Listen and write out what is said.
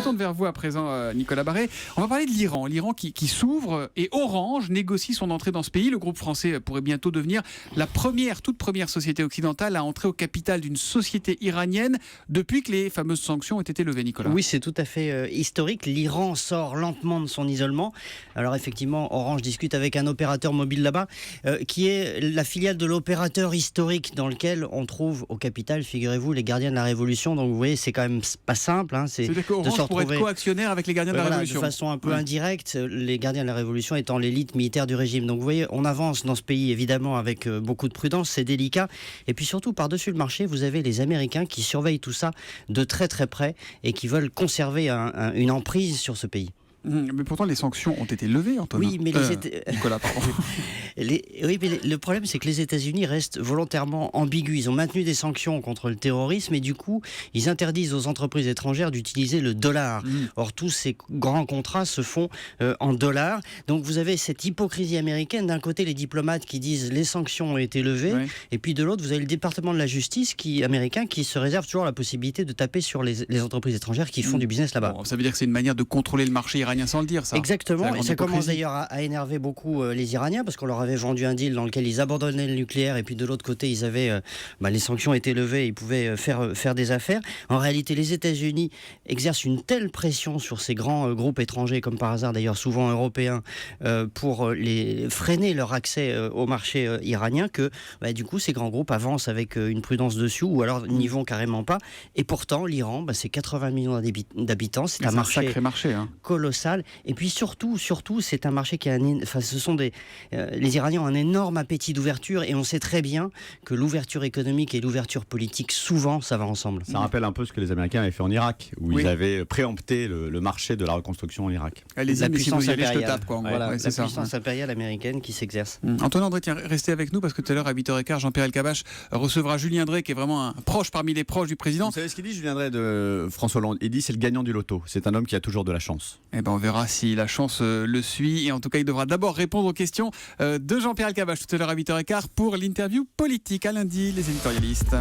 tourne vers vous à présent, Nicolas Barré. On va parler de l'Iran. L'Iran qui s'ouvre et Orange négocie son entrée dans ce pays. Le groupe français pourrait bientôt devenir la toute première société occidentale à entrer au capital d'une société iranienne depuis que les fameuses sanctions ont été levées, Nicolas. Oui, c'est tout à fait historique. L'Iran sort lentement de son isolement. Alors effectivement, Orange discute avec un opérateur mobile là-bas qui est la filiale de l'opérateur historique dans lequel on trouve au capital, figurez-vous, les gardiens de la Révolution. Donc vous voyez, c'est quand même pas simple. C'est-à-dire qu'Orange pourrait être co-actionnaire avec les gardiens de la Révolution. De façon un peu indirecte, les gardiens de la Révolution étant l'élite militaire du régime. Donc vous voyez, on avance dans ce pays évidemment avec beaucoup de prudence, c'est délicat. Et puis surtout, par-dessus le marché, vous avez les Américains qui surveillent tout ça de très très près et qui veulent conserver une emprise sur ce pays. Mais pourtant, les sanctions ont été levées, Antonin. Oui, mais Nicolas, pardon. Oui, mais le problème, c'est que les États-Unis restent volontairement ambigus. Ils ont maintenu des sanctions contre le terrorisme et du coup, ils interdisent aux entreprises étrangères d'utiliser le dollar. Or, tous ces grands contrats se font en dollars. Donc, vous avez cette hypocrisie américaine. D'un côté, les diplomates qui disent les sanctions ont été levées, et puis de l'autre, vous avez le département de la justice américain qui se réserve toujours la possibilité de taper sur les entreprises étrangères qui font du business là-bas. Bon, ça veut dire que c'est une manière de contrôler le marché iranien sans le dire, ça. Exactement, et ça commence d'ailleurs à énerver beaucoup les Iraniens parce qu'on leur avait vendu un deal dans lequel ils abandonnaient le nucléaire et puis de l'autre côté ils avaient les sanctions étaient levées, ils pouvaient faire des affaires. En réalité, les États-Unis exercent une telle pression sur ces grands groupes étrangers, comme par hasard d'ailleurs souvent européens, pour freiner leur accès au marché iranien que du coup ces grands groupes avancent avec une prudence dessus ou alors n'y vont carrément pas. Et pourtant l'Iran, c'est 80 millions d'habitants, c'est un sacré marché, colossal. Et puis surtout, c'est un marché qui a les Iraniens ont un énorme appétit d'ouverture et on sait très bien que l'ouverture économique et l'ouverture politique, souvent, ça va ensemble. Ça rappelle un peu ce que les Américains avaient fait en Irak, où ils avaient préempté le marché de la reconstruction en Irak. La puissance impériale, la puissance impériale américaine qui s'exerce. Antonin André, tiens, restez avec nous parce que tout à l'heure à 8h15, Jean-Pierre Elkabbach recevra Julien Drey, qui est vraiment un proche parmi les proches du président. Vous savez ce qu'il dit, Julien Drey, de François Hollande? Il dit c'est le gagnant du loto. C'est un homme qui a toujours de la chance. Eh ben, on verra si la chance le suit. Et en tout cas, il devra d'abord répondre aux questions de Jean-Pierre Elkabbach tout à l'heure à 8h15 pour l'interview politique. À lundi, les éditorialistes.